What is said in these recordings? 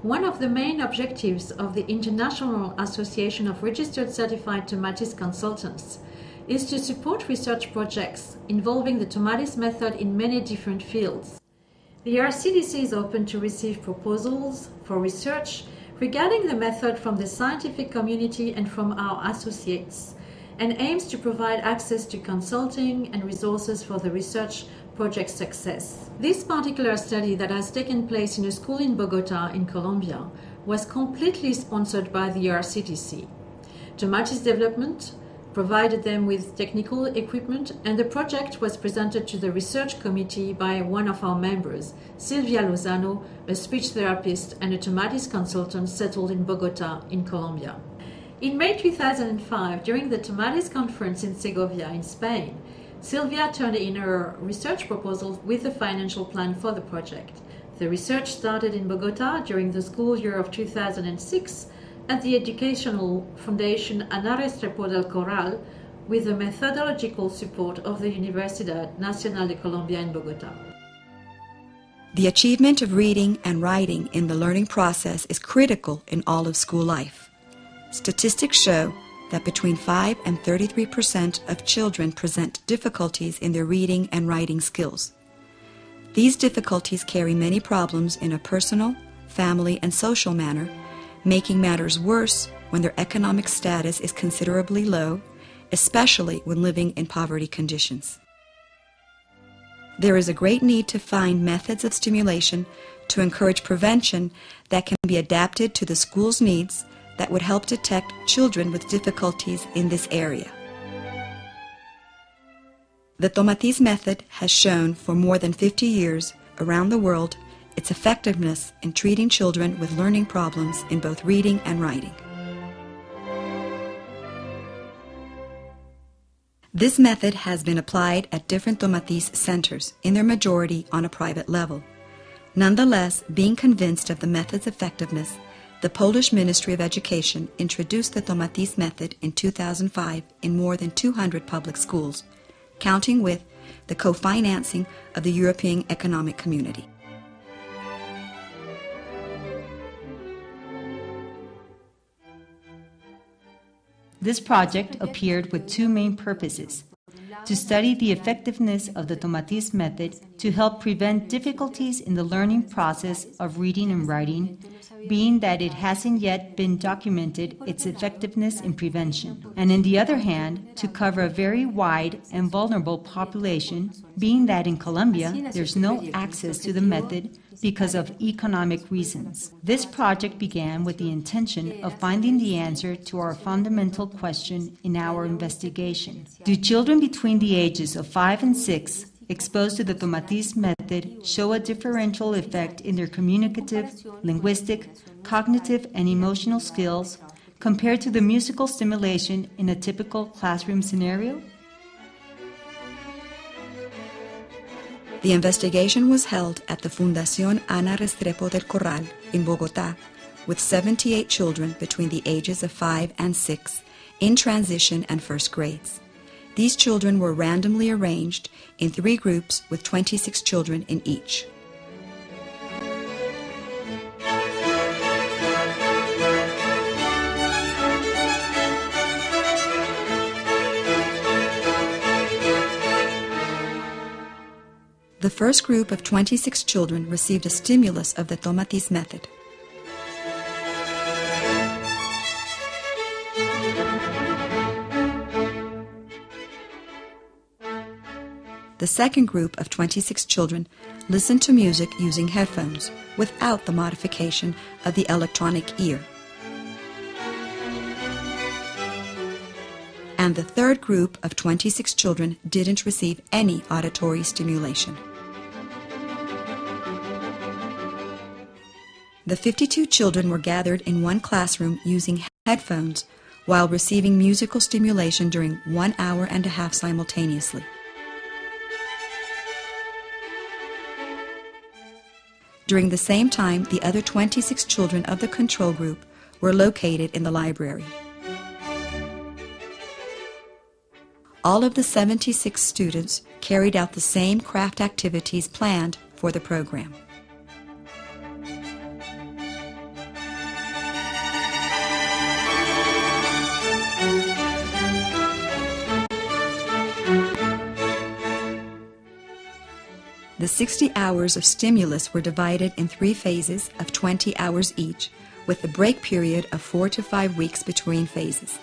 One of the main objectives of the International Association of Registered Certified Tomatis Consultants is to support research projects involving the Tomatis method in many different fields. The RCDC is open to receive proposals for research regarding the method from the scientific community and from our associates, and aims to provide access to consulting and resources for the research project success. This particular study that has taken place in a school in Bogotá in Colombia was completely sponsored by the RCTC. Tomatis Development provided them with technical equipment, and the project was presented to the research committee by one of our members, Silvia Lozano, a speech therapist and a Tomatis consultant settled in Bogotá in Colombia. In May 2005, during the Tomatis conference in Segovia in Spain, Silvia turned in her research proposal with a financial plan for the project. The research started in Bogotá during the school year of 2006 at the educational foundation Ana Restrepo del Corral, with the methodological support of the Universidad Nacional de Colombia in Bogotá. The achievement of reading and writing in the learning process is critical in all of school life. Statistics show that between 5 and 33% of children present difficulties in their reading and writing skills. These difficulties carry many problems in a personal, family, and social manner, making matters worse when their economic status is considerably low, especially when living in poverty conditions. There is a great need to find methods of stimulation to encourage prevention that can be adapted to the school's needs that would help detect children with difficulties in this area. The Tomatis method has shown for more than 50 years around the world its effectiveness in treating children with learning problems in both reading and writing. This method has been applied at different Tomatis centers, in their majority on a private level. Nonetheless, being convinced of the method's effectiveness, the Polish Ministry of Education introduced the Tomatis method in 2005 in more than 200 public schools, counting with the co-financing of the European Economic Community. This project appeared with two main purposes: to study the effectiveness of the Tomatis method to help prevent difficulties in the learning process of reading and writing, being that it hasn't yet been documented its effectiveness in prevention, and on the other hand, to cover a very wide and vulnerable population, being that in Colombia there's no access to the method because of economic reasons. This project began with the intention of finding the answer to our fundamental question in our investigation. Do children between the ages of 5 and 6 exposed to the Tomatis method show a differential effect in their communicative, linguistic, cognitive, and emotional skills compared to the musical stimulation in a typical classroom scenario? The investigation was held at the Fundación Ana Restrepo del Corral in Bogotá, with 78 children between the ages of 5 and 6 in transition and first grades. These children were randomly arranged in 3 groups with 26 children in each. The first group of 26 children received a stimulus of the Tomatis method. The second group of 26 children listened to music using headphones without the modification of the electronic ear. And the third group of 26 children didn't receive any auditory stimulation. The 52 children were gathered in one classroom using headphones while receiving musical stimulation during 1 hour and a half simultaneously. During the same time, the other 26 children of the control group were located in the library. All of the 76 students carried out the same craft activities planned for the program. The 60 hours of stimulus were divided in 3 phases of 20 hours each, with a break period of 4 to 5 weeks between phases.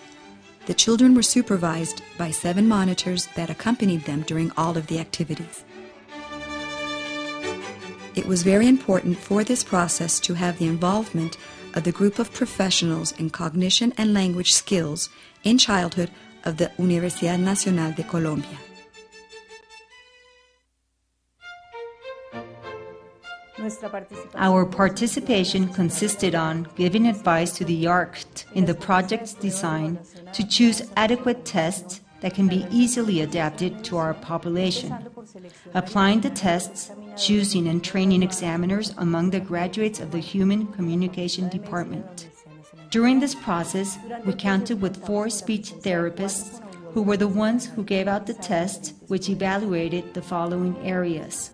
The children were supervised by 7 monitors that accompanied them during all of the activities. It was very important for this process to have the involvement of the group of professionals in cognition and language skills in childhood of the Universidad Nacional de Colombia. Our participation consisted on giving advice to the architect in the project's design to choose adequate tests that can be easily adapted to our population, applying the tests, choosing and training examiners among the graduates of the Human Communication Department. During this process, we counted with 4 speech therapists who were the ones who gave out the tests, which evaluated the following areas.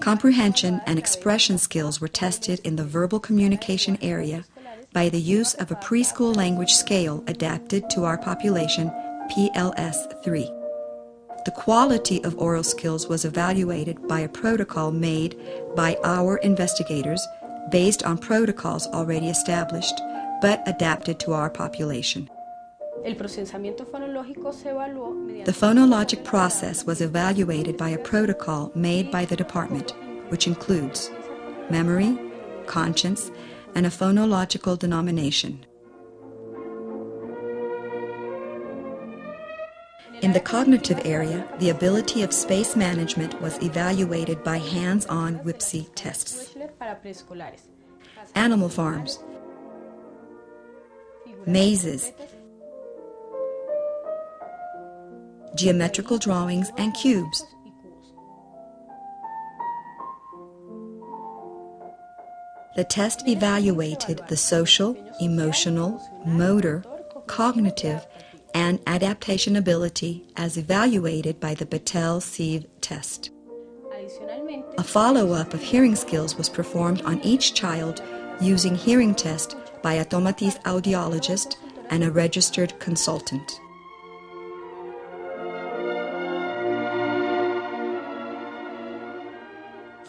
Comprehension and expression skills were tested in the verbal communication area by the use of a preschool language scale adapted to our population, PLS-3. The quality of oral skills was evaluated by a protocol made by our investigators based on protocols already established, but adapted to our population. The phonologic process was evaluated by a protocol made by the department, which includes memory, conscience, and a phonological denomination. In the cognitive area, the ability of space management was evaluated by hands-on WIPSI tests. Animal farms, mazes, geometrical drawings, and cubes. The test evaluated the social, emotional, motor, cognitive, and adaptation ability as evaluated by the Battelle-Sieve test. A follow-up of hearing skills was performed on each child using hearing test by a Tomatis audiologist and a registered consultant.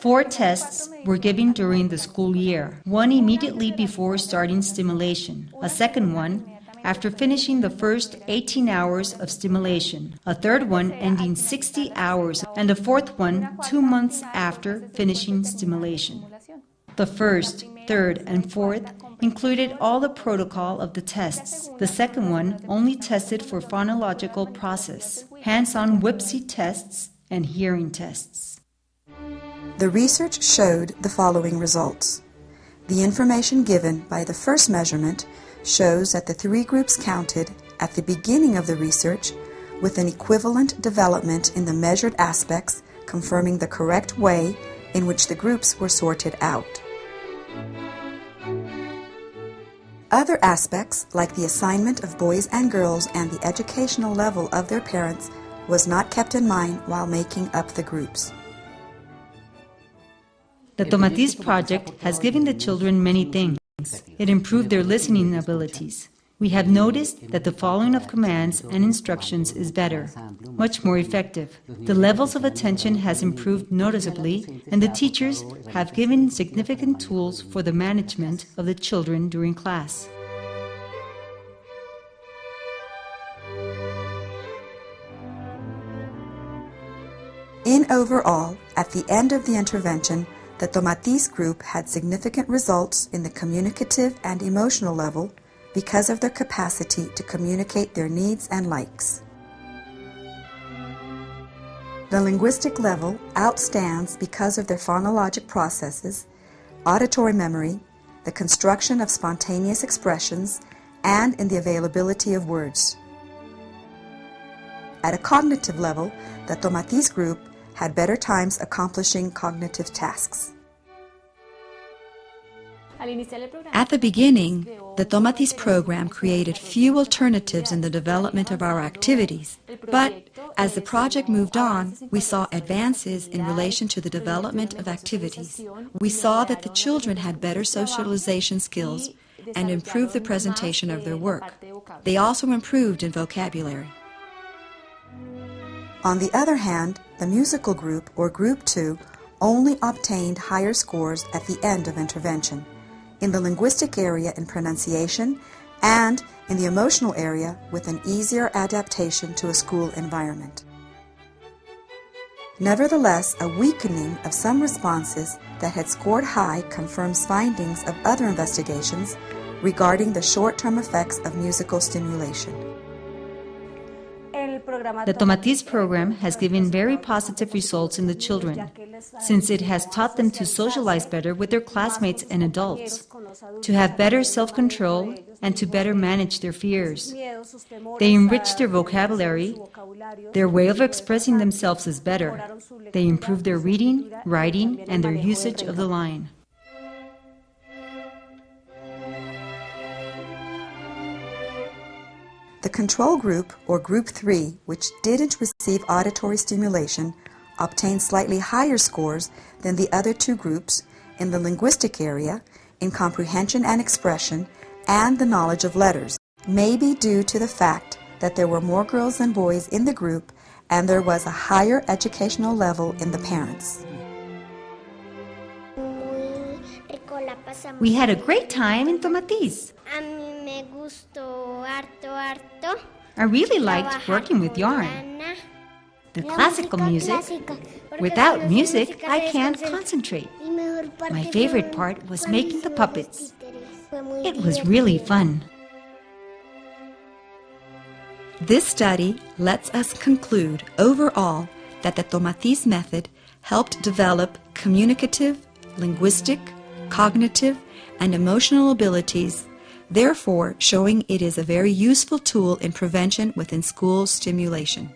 Four tests were given during the school year, one immediately before starting stimulation, a second one after finishing the first 18 hours of stimulation, a third one ending 60 hours, and a fourth one 2 months after finishing stimulation. The first, third, and fourth included all the protocol of the tests. The second one only tested for phonological process, hands-on WIPSI tests, and hearing tests. The research showed the following results. The information given by the first measurement shows that the 3 groups counted at the beginning of the research with an equivalent development in the measured aspects, confirming the correct way in which the groups were sorted out. Other aspects, like the assignment of boys and girls and the educational level of their parents, was not kept in mind while making up the groups. The Tomatis project has given the children many things. It improved their listening abilities. We have noticed that the following of commands and instructions is better, much more effective. The levels of attention has improved noticeably, and the teachers have given significant tools for the management of the children during class. In overall, at the end of the intervention, the Tomatis group had significant results in the communicative and emotional level because of their capacity to communicate their needs and likes. The linguistic level outstands because of their phonologic processes, auditory memory, the construction of spontaneous expressions, and in the availability of words. At a cognitive level, the Tomatis group had better times accomplishing cognitive tasks. At the beginning, the Tomatis program created few alternatives in the development of our activities, but as the project moved on, we saw advances in relation to the development of activities. We saw that the children had better socialization skills and improved the presentation of their work. They also improved in vocabulary. On the other hand, the musical group, or Group 2, only obtained higher scores at the end of intervention, in the linguistic area in pronunciation, and in the emotional area with an easier adaptation to a school environment. Nevertheless, a weakening of some responses that had scored high confirms findings of other investigations regarding the short-term effects of musical stimulation. The Tomatis program has given very positive results in the children, since it has taught them to socialize better with their classmates and adults, to have better self-control, and to better manage their fears. They enrich their vocabulary, their way of expressing themselves is better. They improve their reading, writing, and their usage of the line. The control group, or Group 3, which didn't receive auditory stimulation, obtained slightly higher scores than the other two groups in the linguistic area, in comprehension and expression, and the knowledge of letters, maybe due to the fact that there were more girls than boys in the group and there was a higher educational level in the parents. We had a great time in Tomatis. I really liked working with yarn. The classical music. Without music, I can't concentrate. My favorite part was making the puppets. It was really fun. This study lets us conclude overall that the Tomatis method helped develop communicative, linguistic, cognitive, and emotional abilities, therefore showing it is a very useful tool in prevention within school stimulation.